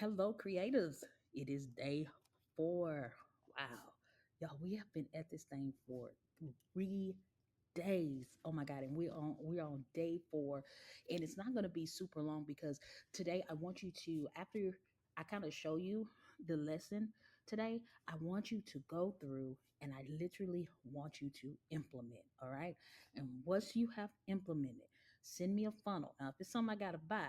Hello, creatives. It is day 4. Wow. Y'all, we have been at this thing for 3 days. Oh my God. And we're on day 4. And it's not gonna be super long because today I want you to, after I kind of show you the lesson today, I want you to go through and I literally want you to implement. All right. And once you have implemented, send me a funnel. Now, if it's something I gotta buy,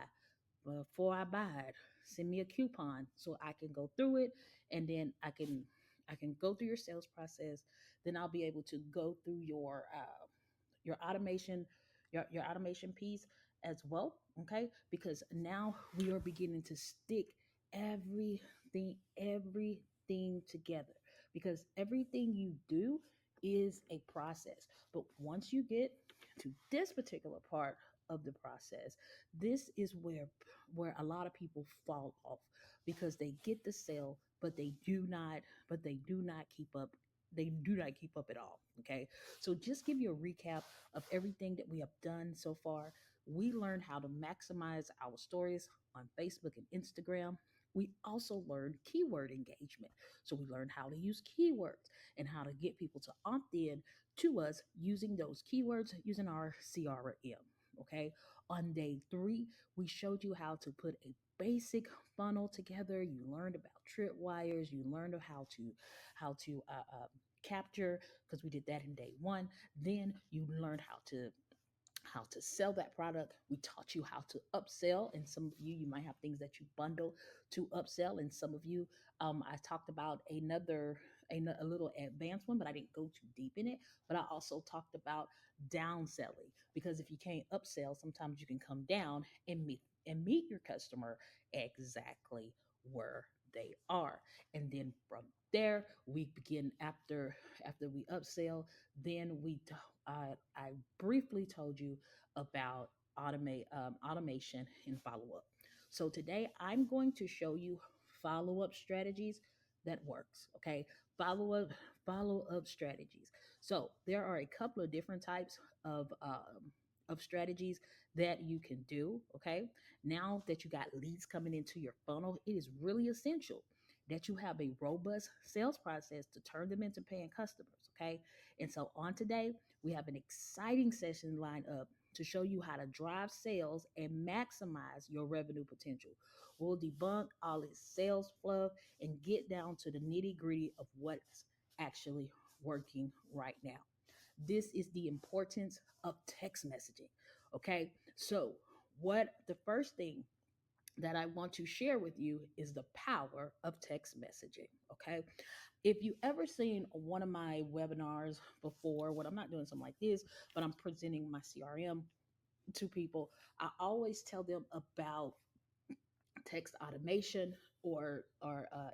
before I buy it, send me a coupon so I can go through it, and then I can go through your sales process. Then I'll be able to go through your automation, your automation piece as well. Okay, because now we are beginning to stick everything together, because everything you do is a process. But once you get to this particular part of the process, this is where a lot of people fall off, because they get the sale, but they do not keep up. They do not keep up at all. Okay, so just give you a recap of everything that we have done so far. We learned how to maximize our stories on Facebook and Instagram. We also learned keyword engagement. So we learned how to use keywords and how to get people to opt in to us using those keywords using our CRM. Okay. On day 3, we showed you how to put a basic funnel together. You learned about tripwires. You learned how to capture, because we did that in day 1. Then you learned how to sell that product. We taught you how to upsell, and some of you might have things that you bundle to upsell, and some of you, I talked about a little advanced one, but I didn't go too deep in it. But I also talked about downselling, because if you can't upsell, sometimes you can come down and meet your customer exactly where they are. And then from there we begin, after we upsell, then I briefly told you about automation and follow up. So today I'm going to show you follow up strategies that works. Okay, follow up strategies. So there are a couple of different types of strategies that you can do. Okay, now that you got leads coming into your funnel, it is really essential that you have a robust sales process to turn them into paying customers. Okay, and so on today, we have an exciting session lined up to show you how to drive sales and maximize your revenue potential. We'll debunk all this sales fluff and get down to the nitty gritty of what's actually working right now. This is the importance of text messaging. Okay, so what the first thing that I want to share with you is the power of text messaging. Okay, if you ever seen one of my webinars before, when I'm not doing something like this, but I'm presenting my CRM to people, I always tell them about text automation or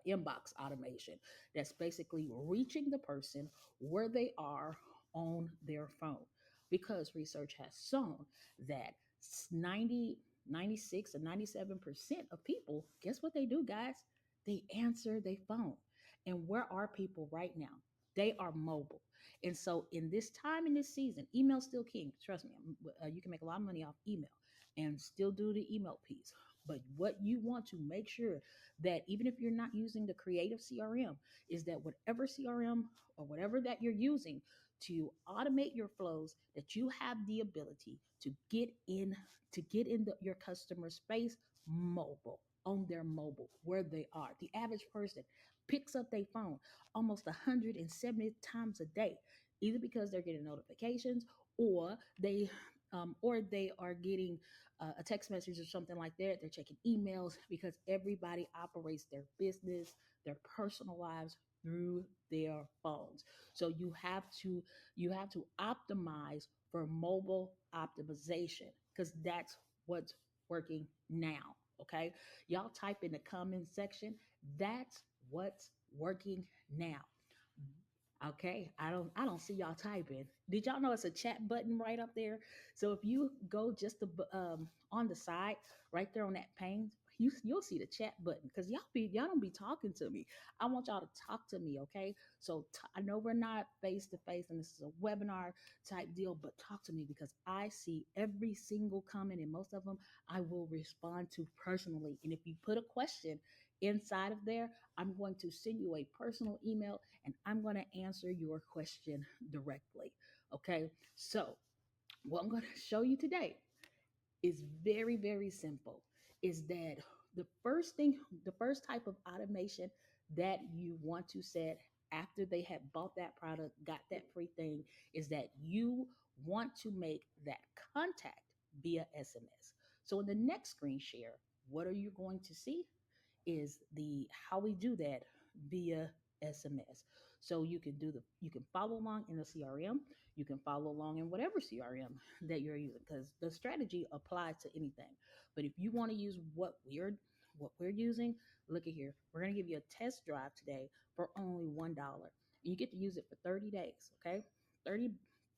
inbox automation. That's basically reaching the person where they are on their phone, because research has shown that 90, 96, and 97% of people, guess what they do, guys? They answer their phone. And where are people right now? They are mobile. And so in this time, in this season, email's still king. Trust me, you can make a lot of money off email and still do the email piece. But what you want to make sure that, even if you're not using the creative CRM, is that whatever CRM or whatever that you're using to automate your flows, that you have the ability to get in your customer space mobile, on their mobile, where they are. The average person picks up their phone almost 170 times a day, either because they're getting notifications, or they are getting a text message or something like that. They're checking emails, because everybody operates their business, their personal lives through their phones. So you have to optimize for mobile optimization, because that's what's working now. Okay, y'all type in the comment section, that's what's working now. Okay, I don't see y'all typing. Did y'all know it's a chat button right up there? So if you go just on the side, right there on that pane, you'll see the chat button because y'all don't be talking to me. I want y'all to talk to me, okay? So I know we're not face to face and this is a webinar type deal, but talk to me because I see every single comment and most of them I will respond to personally. And if you put a question inside of there, I'm going to send you a personal email and I'm going to answer your question directly. Okay. So, what I'm going to show you today is very, very simple. Is that the first thing, the first type of automation that you want to set after they have bought that product, got that free thing, is that you want to make that contact via SMS. So in the next screen share, what are you going to see? Is the how we do that via SMS. So you can follow along in the CRM, you can follow along in whatever CRM that you're using because the strategy applies to anything. But if you want to use what we're using, look at here. We're going to give you a test drive today for only $1. You get to use it for 30 days, okay? 30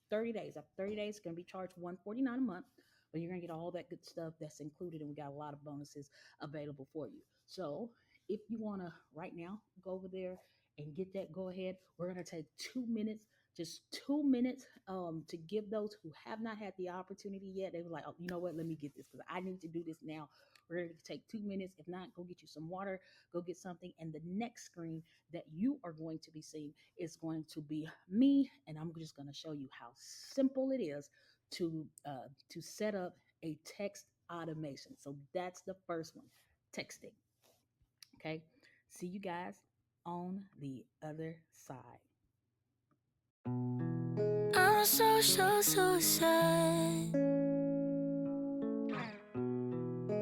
30 days. After 30 days, it's going to be charged $149 a month, but you're going to get all that good stuff that's included and we got a lot of bonuses available for you. So if you want to right now go over there and get that, go ahead. We're going to take 2 minutes, just 2 minutes to give those who have not had the opportunity yet. They were like, oh, you know what? Let me get this because I need to do this now. We're going to take 2 minutes. If not, go get you some water, go get something. And the next screen that you are going to be seeing is going to be me. And I'm just going to show you how simple it is to set up a text automation. So that's the first one, texting. Okay. See you guys on the other side. I'm a social suicide.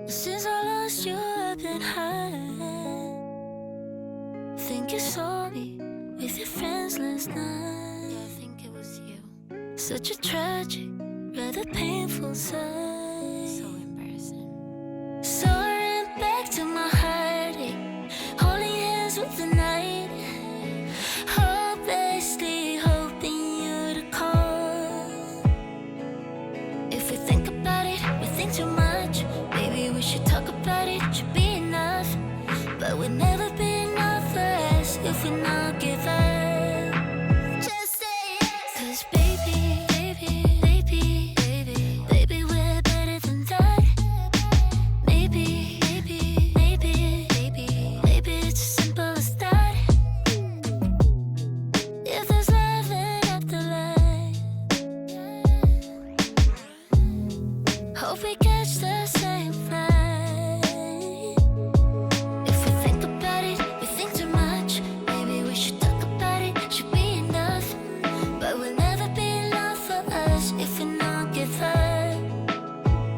Since I lost you, I've been high. Think you saw me with your friends last night. Yeah, I think it was you. Such a tragic, rather painful sight. So embarrassing. So I ran back to my heartache, holding hands with the night. Hopelessly hoping you'd call. If we think about it, we think too much. Maybe we should talk about it, should be enough. But we'll never be enough for us if we not give up. Just say yes. 'Cause baby, baby, baby, baby, baby, we're better than that. Maybe, maybe, maybe, maybe, maybe it's as simple as that. If there's love in afterlife, hope we catch the same flight. If we think about it, we think too much. Maybe we should talk about it, should be enough. But we'll never be enough for us if we not give up.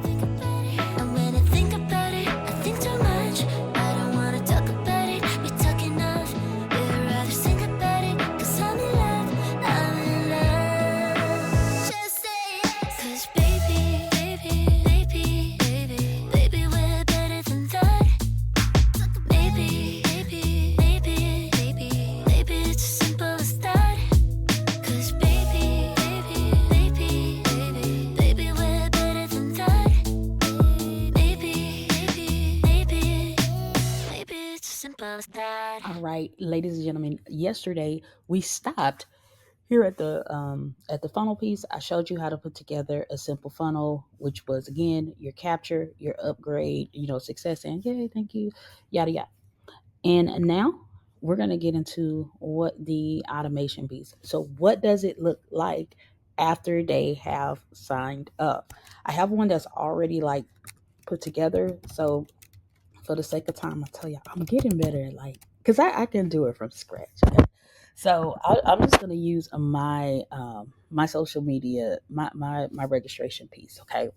Think about it. And when I think about it, I think too much. I don't wanna talk about it, we talk enough. We'd rather sing about it, 'cause I'm in love, I'm in love. Just say yes. 'Cause baby, baby, baby, baby, baby, we're better than that. Maybe, maybe, maybe, maybe, maybe it's as simple as that. 'Cause baby, baby, baby, baby, baby, we're better than that. Maybe, maybe, maybe, maybe it's as simple as that. All right, ladies and gentlemen, yesterday we stopped here at the funnel piece. I showed you how to put together a simple funnel, which was again your capture, your upgrade, success, and yay, thank you, yada yada. And now we're gonna get into what the automation piece. So what does it look like after they have signed up? I have one that's already like put together. So for the sake of time, I tell you, I'm getting better at because I can do it from scratch. Okay? So I'm just gonna use my social media, my registration piece. Okay,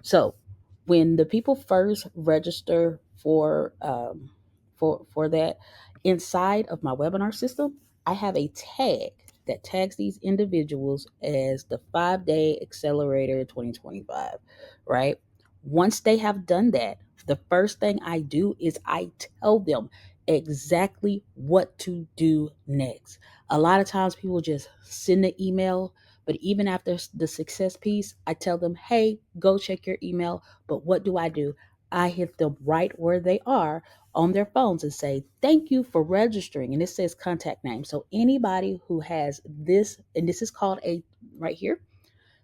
so when the people first register for that inside of my webinar system, I have a tag that tags these individuals as the 5-day accelerator 2025, right? Once they have done that, the first thing I do is I tell them exactly what to do next. A lot of times people just send the email, but even after the success piece, I tell them, hey, go check your email. But what do? I hit them right where they are on their phones and say, thank you for registering. And it says contact name. So anybody who has this, and this is called a, right here,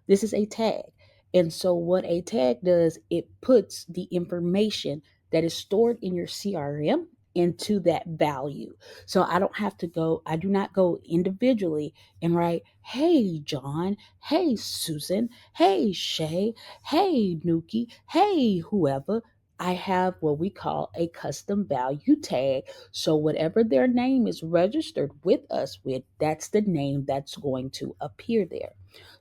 this is a tag. And so, what a tag does, it puts the information that is stored in your CRM into that value. So, I do not go individually and write, hey, John, hey, Susan, hey, Shay, hey, Nuki, hey, whoever. I have what we call a custom value tag. So, whatever their name is registered with us with, that's the name that's going to appear there.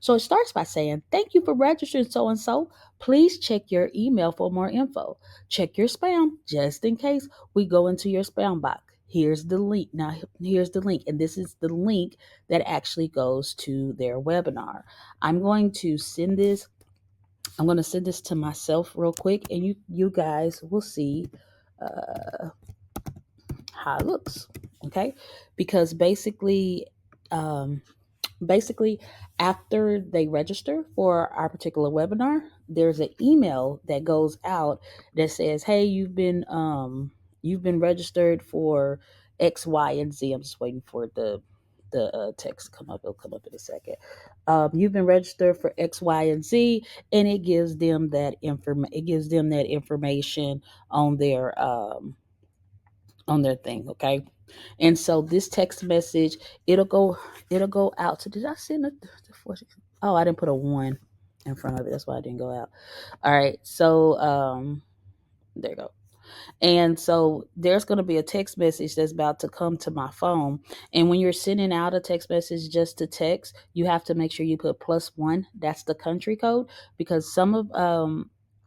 So it starts by saying, thank you for registering so and so. Please check your email for more info. Check your spam just in case we go into your spam box. Here's the link. Now, here's the link. And this is the link that actually goes to their webinar. I'm going to send this. I'm going to send this to myself real quick, and you guys will see uh, how it looks. Okay, because um, basically after they register for our particular webinar, there's an email that goes out that says, hey, you've been registered for X, Y, and Z. I'm just waiting for the text to come up. It'll come up in a second. You've been registered for X, Y, and Z, and it gives them that information on their thing. Okay, and so this text message, it'll go it'll go out to, did I send it? Oh, I didn't put a one in front of it. That's why I didn't go out. All right. So there you go. And so there's going to be a text message that's about to come to my phone. And when you're sending out a text message just to text, you have to make sure you put +1. That's the country code, because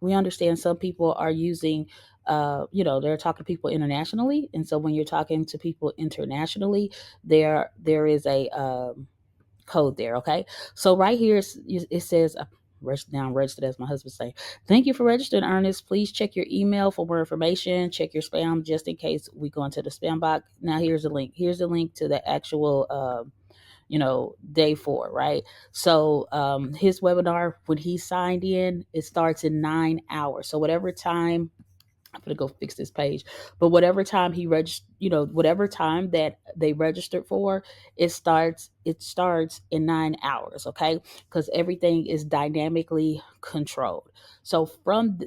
we understand some people are using, they're talking to people internationally. And so when you're talking to people internationally, there is a code there. Okay. So right here, it says, registered, as my husband say. Thank you for registering, Ernest. Please check your email for more information. Check your spam just in case we go into the spam box. Now here's the link. Here's the link to the actual, day 4, right? So his webinar, when he signed in, it starts in 9 hours. So whatever time, I'm gonna go fix this page. But whatever time he registered, whatever time that they registered for, it starts in 9 hours, okay? Because everything is dynamically controlled. So from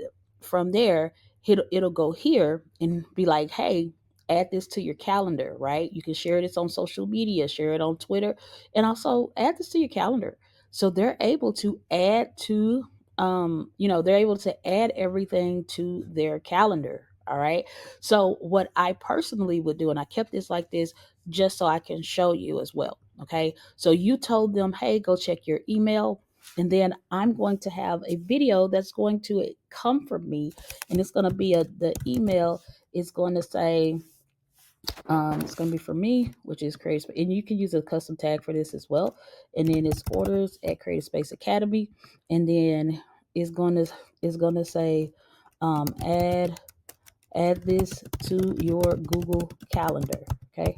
there, it'll go here and be like, hey, add this to your calendar, right? You can share this on social media, share it on Twitter, and also add this to your calendar. So they're able to add to they're able to add everything to their calendar. All right. So what I personally would do, and I kept this like this just so I can show you as well. Okay. So you told them, hey, go check your email. And then I'm going to have a video that's going to come from me. And it's going to be the email is going to say, it's going to be for me, which is Creative Space. And you can use a custom tag for this as well. And then it's orders at Creative Space Academy. And then it's going to say, add this to your Google Calendar. Okay.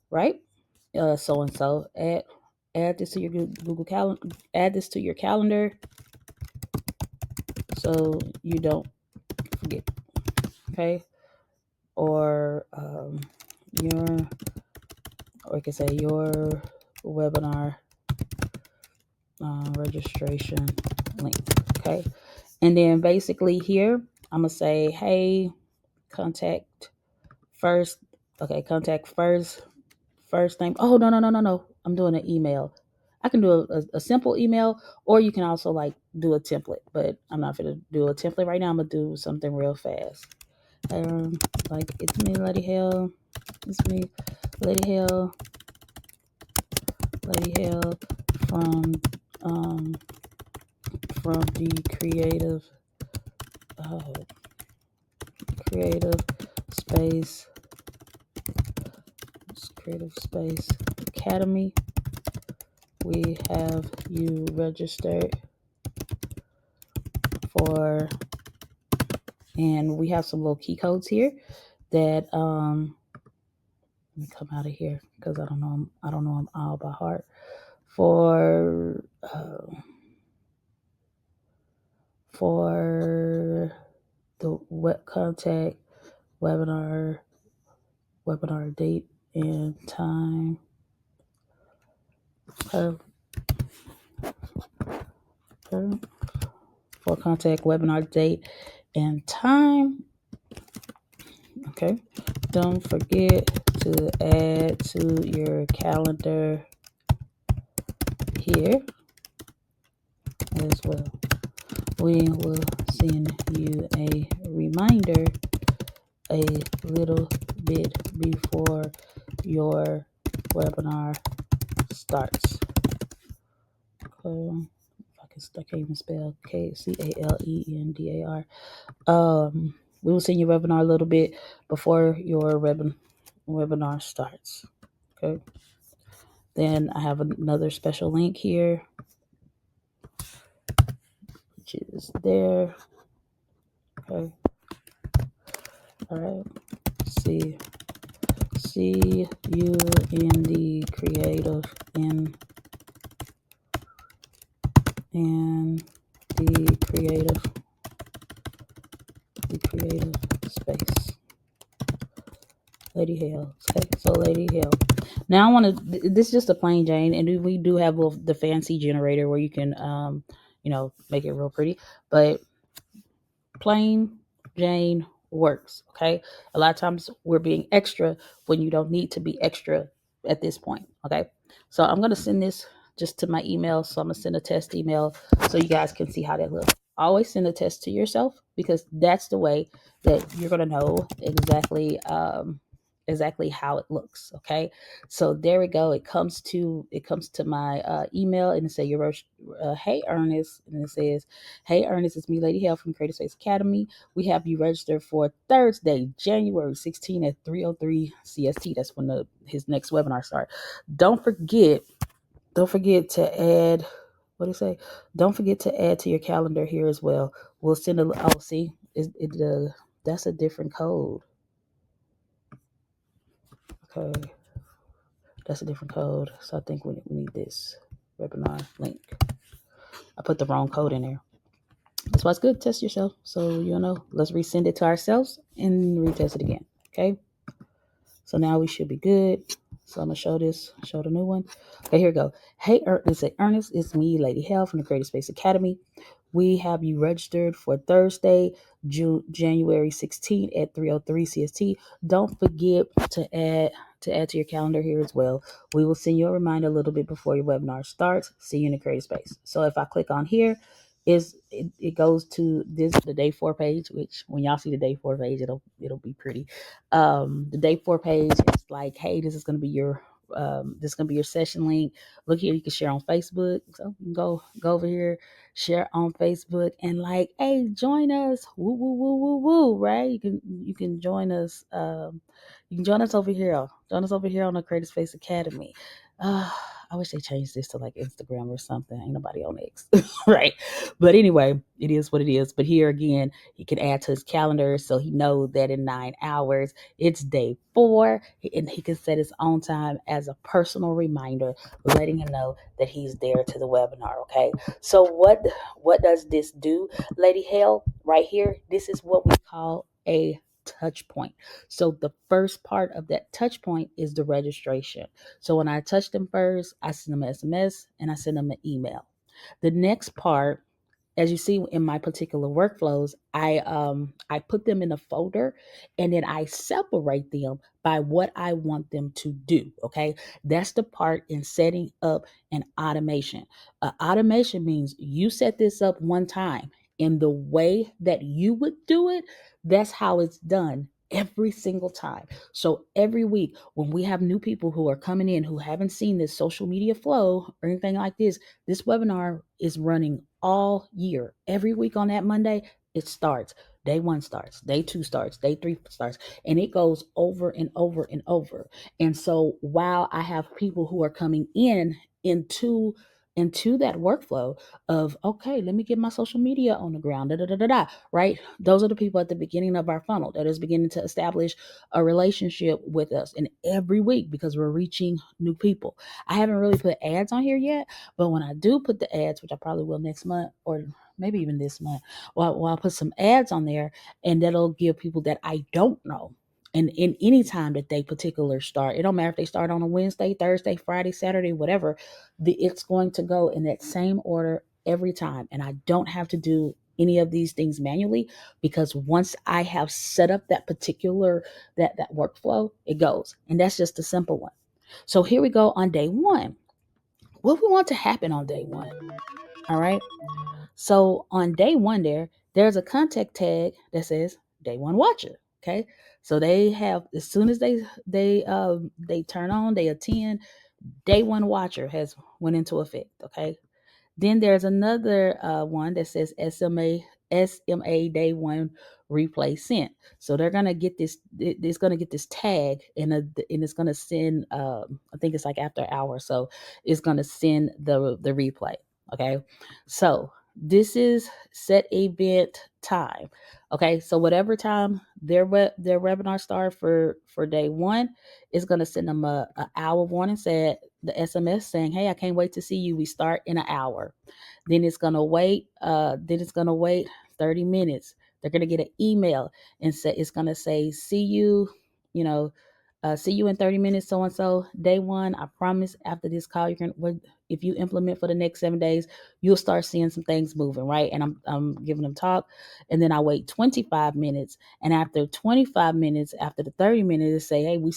Right. So and so add this to your Google Calendar. Add this to your calendar so you don't forget. Okay. Or your or you can say your webinar registration link. Okay. And then basically here, I'm going to say, hey, contact first. Okay. Contact first name. Oh, no, no, no, no, no. I'm doing an email. I can do a simple email, or you can also like do a template, but I'm not going to do a template right now. I'm going to do something real fast. Like, it's me, Lady Hell. It's me, Lady Hell. Lady Hell from um from the uh, creative space creative space academy. We have you registered for, and we have some little key codes here that let me come out of here because I don't know them all by heart. For the web contact webinar date and time. Okay. Okay. For contact webinar date and time. Okay. Don't forget to add to your calendar here as well. We will send you a reminder a little bit before your webinar starts. I can't even spell Calendar. We will send your webinar a little bit before your webinar starts. Okay. Then I have another special link here, which is there. Okay. All right. See you in the creative in the creative space. Lady Hale. Okay, so Lady Hale. Now I want to. This is just a plain Jane, and we do have the fancy generator where you can, make it real pretty. But plain Jane works. Okay, a lot of times we're being extra when you don't need to be extra at this point. Okay, so I'm gonna send this just to my email. So I'm gonna send a test email so you guys can see how that looks. Always send a test to yourself because that's the way that you're gonna know exactly how it looks. Okay, so there we go. It comes to my email and it say hey Ernest, and it says, hey Ernest, it's me, Lady Hale from Creative Space Academy. We have you registered for Thursday, January 16th at 3:03 CST. That's when his next webinar starts. Don't forget to add. What do you say? Don't forget to add to your calendar here as well. We'll send a. Oh, see, that's a different code. Okay, that's a different code. So I think we need this webinar link. I put the wrong code in there. That's why it's good to test yourself. So, let's resend it to ourselves and retest it again. Okay. So now we should be good. So I'm going to show the new one. Okay, here we go. Hey, Ernest, it's me, Lady Hale from the Creative Space Academy. We have you registered for Thursday, January 16th at 3:03 CST. Don't forget to add to your calendar here as well. We will send you a reminder a little bit before your webinar starts. See you in the Creative Space. So if I click on here, it goes to the day 4 page, which when y'all see the day 4 page, it'll be pretty. The day 4 page is like, hey, this is gonna be your session link. Look here, you can share on Facebook. So you can go over here, share on Facebook, and like, hey, join us. Woo woo woo woo woo. Right? You can join us. You can join us over here. Join us over here on the Creative Space Academy. I wish they changed this to like Instagram or something. Ain't nobody on X, right? But anyway, it is what it is. But here again, he can add to his calendar so he knows that in 9 hours it's day 4, and he can set his own time as a personal reminder, letting him know that he's there to the webinar. Okay. So what does this do, Lady Hale? Right here, this is what we call a touch point. So the first part of that touch point is the registration. So when I touch them first, I send them an SMS and I send them an email. The next part, as you see in my particular workflows, I put them in a folder and then I separate them by what I want them to do. Okay, that's the part in setting up an automation. Automation means you set this up one time in the way that you would do it. That's how it's done every single time. So every week when we have new people who are coming in who haven't seen this social media flow or anything like this webinar is running all year. Every week on that Monday, it starts. Day 1 starts, day 2 starts, day 3 starts, and it goes over and over and over. And so while I have people who are coming into that workflow of, okay, let me get my social media on the ground, right? Those are the people at the beginning of our funnel that is beginning to establish a relationship with us. And every week, because we're reaching new people, I haven't really put ads on here yet, but when I do put the ads, which I probably will next month or maybe even this month. Well, I'll put some ads on there, and that'll give people that I don't know. And in any time that they particular start, it don't matter if they start on a Wednesday, Thursday, Friday, Saturday, whatever, it's going to go in that same order every time. And I don't have to do any of these things manually, because once I have set up that particular that workflow, it goes. And that's just a simple one. So here we go on day one. What we want to happen on day one. All right. So on day one, there's a contact tag that says day one watcher. Okay. So they have, as soon as they turn on, they attend, day one watcher has went into effect. Okay. Then there's another one that says SMA day one replay sent. So they're gonna get this. It's gonna get this tag, and it's gonna send. I think it's like after an hour, so it's gonna send the replay. Okay, so this is set event time. Okay, so whatever time their webinar start for day one, it's gonna send them a hour warning, said the SMS saying, "Hey, I can't wait to see you. We start in an hour." Then it's gonna wait. Then it's gonna wait 30 minutes. They're gonna get an email and say it's gonna say, "See you." You know, see you in 30 minutes. So and so. Day one, I promise. After this call, you're gonna. If you implement for the next 7 days, you'll start seeing some things moving, right? And I'm giving them talk, and then I wait 25 minutes, and after 25 minutes, after the 30 minutes, say, "Hey, we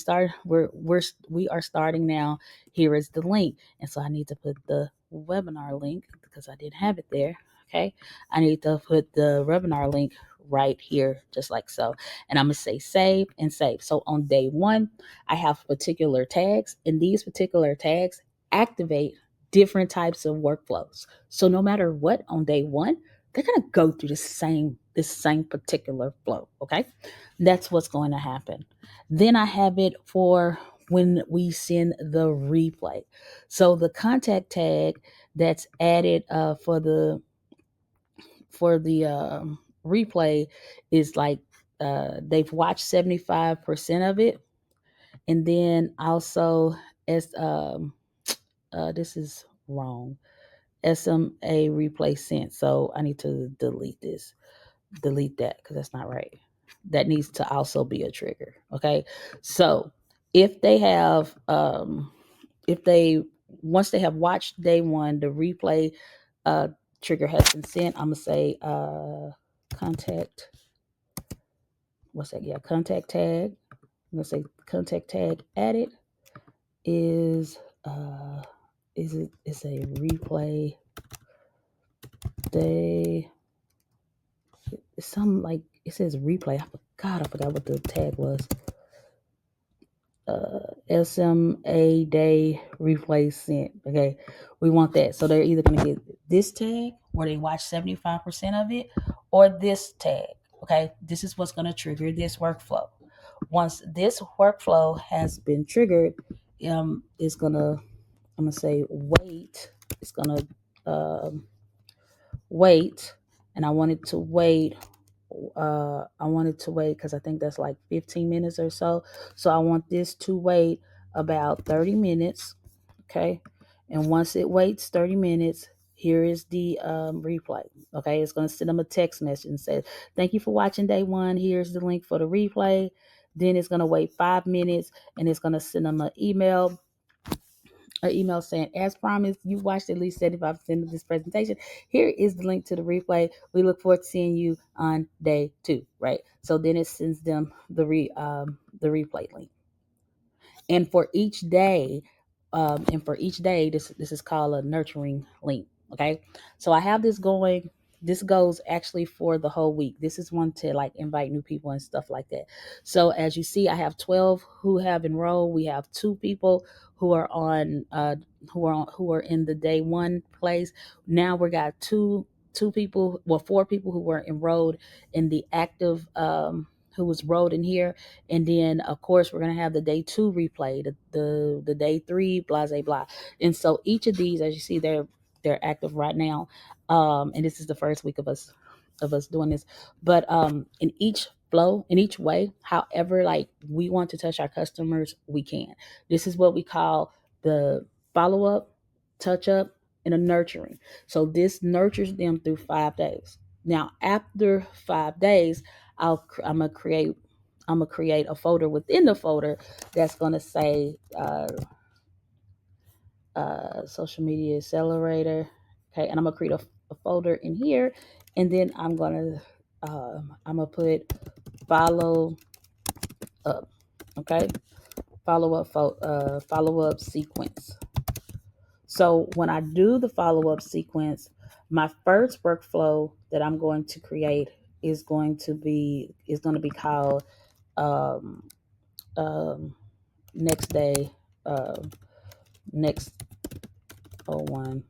are starting now. Here is the link." And so I need to put the webinar link because I didn't have it there. Okay. I need to put the webinar link right here, just like so. And I'm going to say save and save. So on day one, I have particular tags, and these particular tags activate different types of workflows. So no matter what, on day one, they're going to go through this same particular flow. Okay. That's what's going to happen. Then I have it for when we send the replay. So the contact tag that's added for the replay is like they've watched 75% of it, and then also as this is wrong, SMA replay sent. So I need to delete that because that's not right. That needs to also be a trigger. Okay, so if they have if they once they have watched day one, the replay uh trigger has been sent. I'm gonna say contact what's that? Yeah, contact tag. I'm gonna say contact tag added is it's a replay day. It's some like it says replay. I forgot what the tag was. SMA day replay sent. Okay, we want that. So they're either going to get this tag where they watch 75% of it, or this tag. Okay, this is what's going to trigger this workflow. Once this workflow has been triggered, it's gonna I'm gonna say wait. It's gonna wait, and I want it to wait. I want it to wait because I think that's like 15 minutes or so. So I want this to wait about 30 minutes. Okay. And once it waits 30 minutes, here is the replay. Okay. It's going to send them a text message and say, "Thank you for watching day one. Here's the link for the replay." Then it's going to wait 5 minutes, and it's going to send them an email saying, "As promised, you watched at least 75% of this presentation. Here is the link to the replay. We look forward to seeing you on day two." Right. So then it sends them the replay link. And for each day, this is called a nurturing link. Okay. So I have this going. This goes actually for the whole week. This is one to like invite new people and stuff like that. So as you see, I have 12 who have enrolled. We have 2 people who are who are in the day one place. Now we got two people, well, 4 people who were enrolled in the active who was enrolled in here. And then of course we're gonna have the day two replay, the day three, blah blah blah. And so each of these, as you see, they're active right now. And this is the first week of us doing this. But in each flow, in each way, however like we want to touch our customers, we can. This is what we call the follow up, touch up, and a nurturing. So this nurtures them through 5 days. Now, after 5 days, I'm gonna create a folder within the folder that's gonna say social media accelerator. Okay, and I'm gonna create a folder in here, and then I'm gonna put follow up. Okay, follow up sequence. So when I do the follow up sequence, my first workflow that I'm going to create is going to be called um, um, next day next one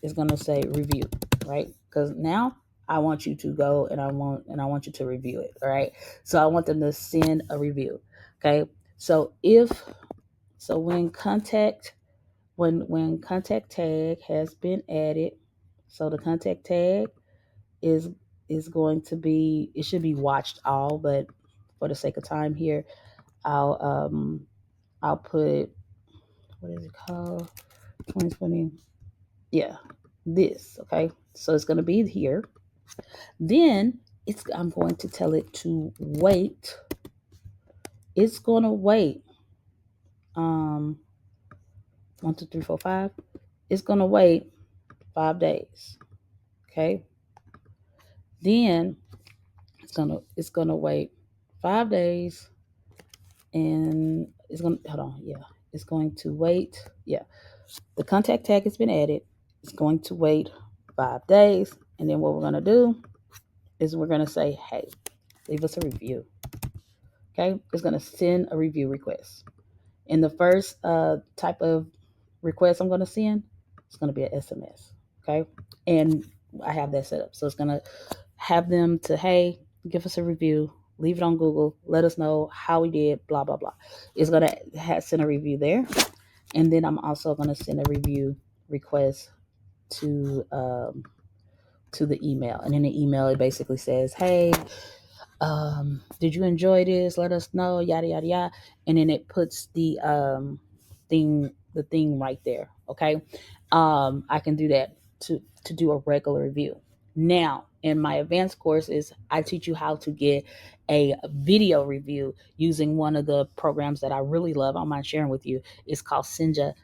is going to say review, right? Because now I want you to go and I want you to review it, all right? So I want them to send a review. Okay, so if so when contact tag has been added, so the contact tag is going to be, it should be watched all, but for the sake of time here, I'll I'll put, what is it called, 2020, yeah, this. Okay, so it's going to be here. Then I'm going to tell it to wait. It's going to wait 1 2 3 4 5. It's going to wait 5 days. Okay, then it's gonna wait 5 days, and it's gonna, hold on, yeah, it's going to wait, yeah, the contact tag has been added. It's going to wait 5 days, and then what we're gonna do is we're gonna say, hey, leave us a review. Okay, it's gonna send a review request. And the first type of request I'm gonna send, it's gonna be an SMS. Okay, and I have that set up, so it's gonna have them to, hey, give us a review, leave it on Google, let us know how we did, blah blah blah. It's gonna send a review there, and then I'm also gonna send a review request to the email, and in the email it basically says, hey, did you enjoy this? Let us know, yada yada yada, and then it puts the thing right there. Okay, I can do that to do a regular review. Now, in my advanced courses, I teach you how to get a video review using one of the programs that I really love. I don't mind sharing with you. It's called Senja.io.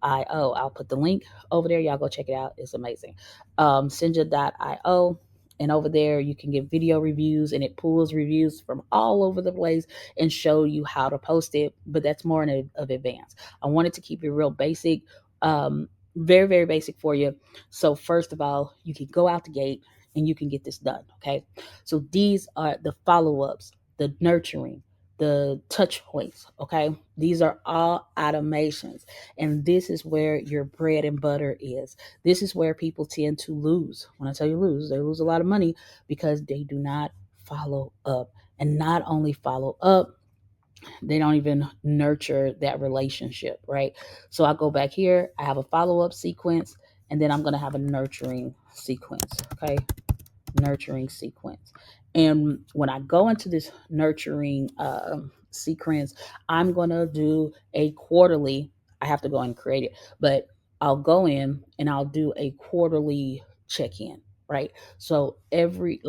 I'll put the link over there. Y'all go check it out. It's amazing. Senja.io. And over there, you can get video reviews, and it pulls reviews from all over the place and show you how to post it. But that's more of advance. I wanted to keep it real basic, very, very basic for you. So first of all, you can go out the gate and you can get this done. Okay. So these are the follow-ups, the nurturing, the touch points. Okay. These are all automations. And this is where your bread and butter is. This is where people tend to lose. When I tell you lose, they lose a lot of money because they do not follow up. And not only follow up, they don't even nurture that relationship, right? So I go back here, I have a follow-up sequence, and then I'm going to have a nurturing sequence. Okay, nurturing sequence. And when I go into this nurturing sequence, I'm going to do a quarterly, I have to go and create it, but I'll go in and I'll do a quarterly check-in, right? So every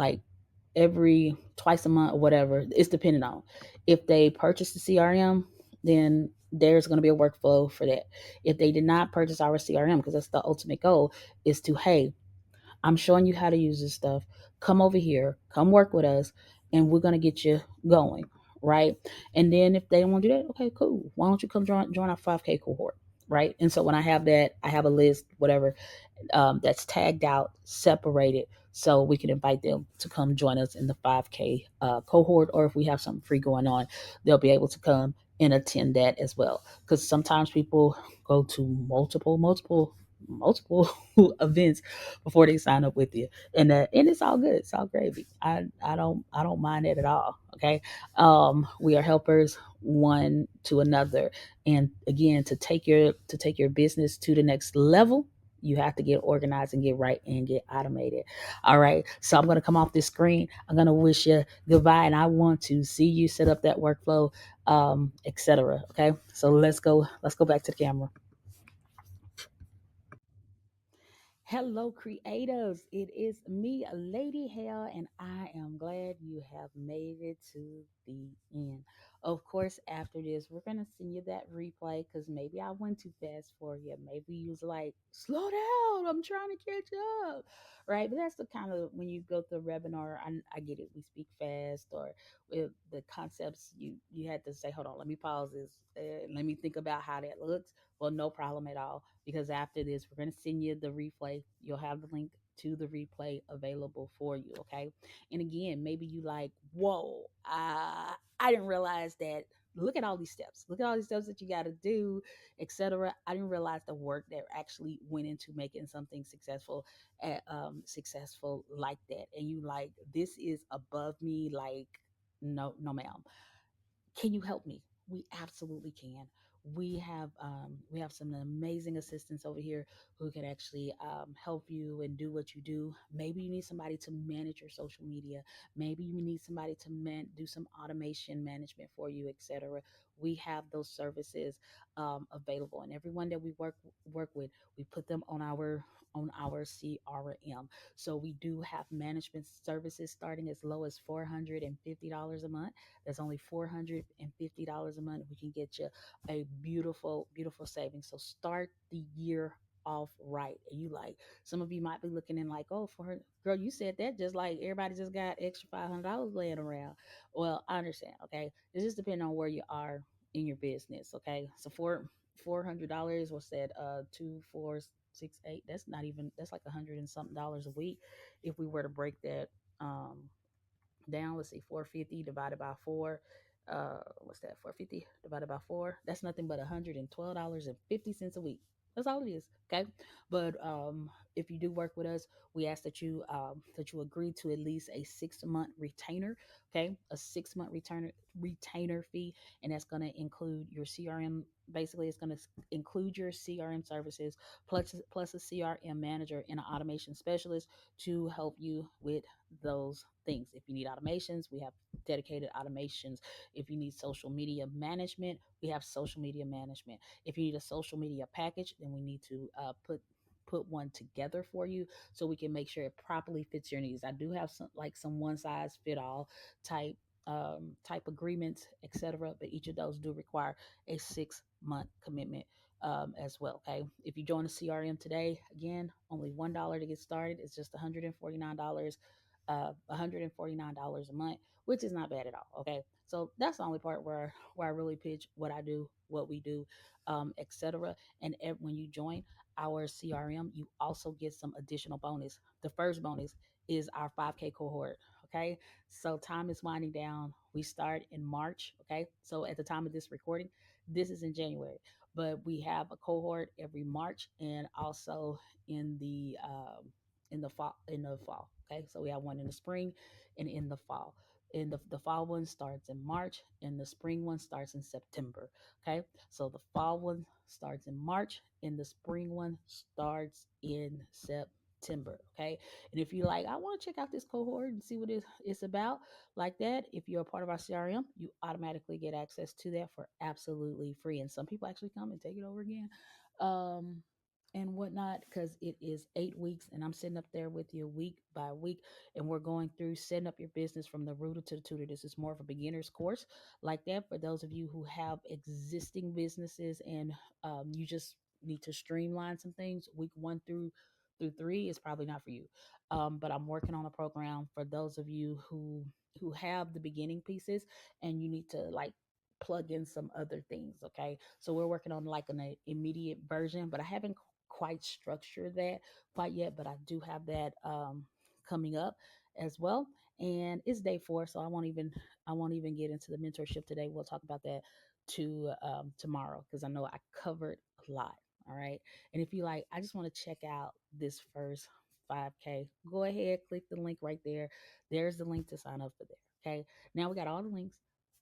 twice a month or whatever, it's dependent on if they purchase the CRM, then there's going to be a workflow for that. If they did not purchase our CRM, because that's the ultimate goal, is to, hey, I'm showing you how to use this stuff, come over here, come work with us, and we're going to get you going, right? And then if they don't want to do that, okay, cool, why don't you come join our 5K cohort, right? And so when I have that, I have a list, whatever, that's tagged out, separated, so we can invite them to come join us in the 5K cohort, or if we have something free going on, they'll be able to come and attend that as well. Because sometimes people go to multiple events before they sign up with you, and it's all good, it's all gravy. I don't mind it at all. Okay, we are helpers one to another, and again, to take your business to the next level, you have to get organized and get right and get automated. All right. So I'm going to come off this screen. I'm going to wish you goodbye, and I want to see you set up that workflow, etc. Okay. So let's go back to the camera. Hello, creatives. It is me, Lady Hell, and I am glad you have made it to the end. Of course, after this, we're going to send you that replay because maybe I went too fast for you. Maybe you was like, slow down, I'm trying to catch up. Right? But that's the kind of when you go through a webinar, I get it. We speak fast, or with the concepts, you had to say, hold on, let me pause this. Let me think about how that looks. Well, no problem at all. Because after this, we're going to send you the replay. You'll have the link to the replay available for you. Okay. And again, maybe you like, whoa, I didn't realize that. Look at all these steps. Look at all these steps that you got to do, etc. I didn't realize the work that actually went into making something successful, successful like that. And you like, this is above me. Like, no, no, ma'am, can you help me? We absolutely can. We have some amazing assistants over here who can actually help you and do what you do. Maybe you need somebody to manage your social media. Maybe you need somebody to do some automation management for you, etc. We have those services available, and everyone that we work with, we put them on our CRM. So we do have management services starting as low as $450 a month. That's only $450 a month. We can get you a beautiful, beautiful savings. So start the year off right. And you like, some of you might be looking in like, oh, for her, girl, you said that just like everybody just got extra $500 laying around. Well, I understand. Okay. It just depends on where you are in your business. Okay. So for $400, what's that? 2, 4, 6, 8. That's not even, that's like $100 and something dollars a week. If we were to break that, down. Let's see, 450 divided by four. What's that? 450 divided by four. That's nothing but $112.50 a week. That's all it is. Okay. But if you do work with us, we ask that you agree to at least a 6 month retainer. Okay. A 6 month retainer fee. And that's going to include your CRM. Basically, it's going to include your CRM services plus a CRM manager and an automation specialist to help you with those things. If you need automations, we have dedicated automations. If you need social media management, we have social media management. If you need a social media package, then we need to put one together for you so we can make sure it properly fits your needs. I do have some one size fit all type type agreements, etc. But each of those do require a 6 month commitment as well. Okay, if you join the CRM today, again, only $1 to get started. It's just $149 $149 a month, which is not bad at all. Okay. So that's the only part where I really pitch what I do, what we do, etc. And when you join our CRM, you also get some additional bonus. The first bonus is our 5K cohort. Okay. So time is winding down. We start in March. Okay. So at the time of this recording, this is in January, but we have a cohort every March and also in the in the fall. Okay, so we have one in the spring and in the fall. And the fall one starts in March and the spring one starts in September. Okay, so the fall one starts in March and the spring one starts in September. Okay, and if you like, I want to check out this cohort and see what it's about, like that, if you're a part of our CRM, you automatically get access to that for absolutely free. And some people actually come and take it over again. Um, and whatnot, because it is 8 weeks and I'm sitting up there with you week by week, and we're going through setting up your business from the rooter to the tutor. This is more of a beginner's course like that for those of you who have existing businesses and you just need to streamline some things. Week 1 through 3 is probably not for you, but I'm working on a program for those of you who have the beginning pieces and you need to like plug in some other things. Okay, so we're working on like an immediate version, but I haven't quite structured that quite yet, but I do have that coming up as well. And it's day 4, so I won't even get into the mentorship today. We'll talk about that tomorrow because I know I covered a lot. All right. And if you like, I just want to check out this first 5K, go ahead, click the link right there. There's the link to sign up for there. Okay. Now we got all the links,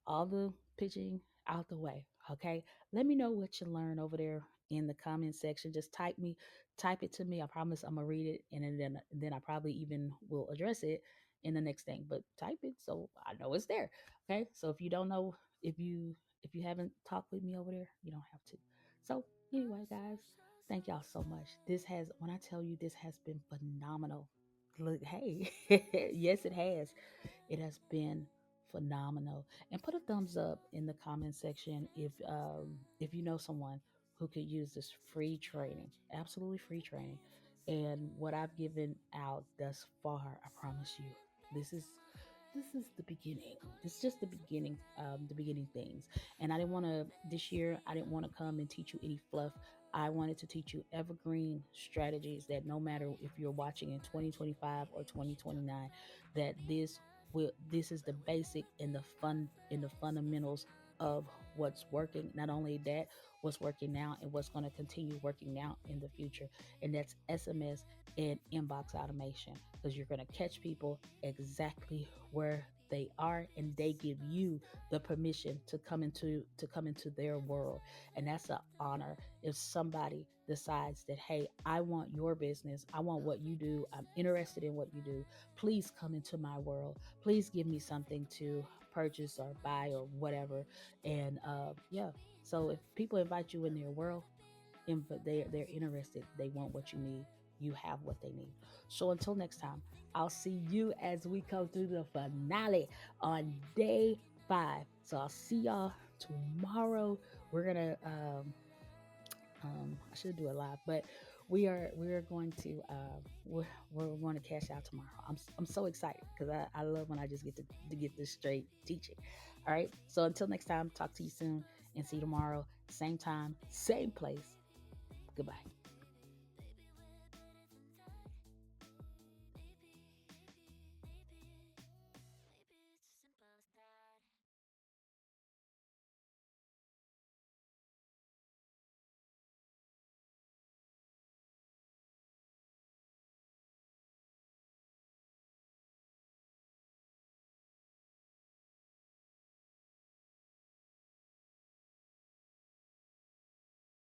all the pitching out the way. Okay. Let me know what you learn over there in the comment section. Just type it to me. I promise I'm gonna read it, and then I probably even will address it in the next thing. But type it so I know it's there. Okay. So if you don't know, if you haven't talked with me over there, you don't have to. So anyway, guys, Thank y'all so much. This has, when I tell you, this has been phenomenal. Look, hey, yes, it has. It has been phenomenal. And put a thumbs up in the comment section if you know someone who could use this free training, absolutely free training. And what I've given out thus far, I promise you, this is this is the beginning. It's just the beginning things. And I didn't want to this year. I didn't want to come and teach you any fluff. I wanted to teach you evergreen strategies that no matter if you're watching in 2025 or 2029, that this is the basic and the fundamentals of what's working. Not only that, what's working now and what's going to continue working now in the future. And that's SMS and inbox automation, because you're going to catch people exactly where they are, and they give you the permission to come into their world. And that's an honor. If somebody decides that, hey, I want your business, I want what you do, I'm interested in what you do, please come into my world, please give me something to purchase or buy or whatever. And yeah, so if people invite you in their world, but they're interested, they want what you need, you have what they need. So until next time, I'll see you as we come through the finale on day 5. So I'll see y'all tomorrow. We're gonna I should do it live, but we are going to we're going to cash out tomorrow. I'm so excited because I love when I just get to get this straight teaching. All right, so until next time, talk to you soon and see you tomorrow, same time, same place. Goodbye.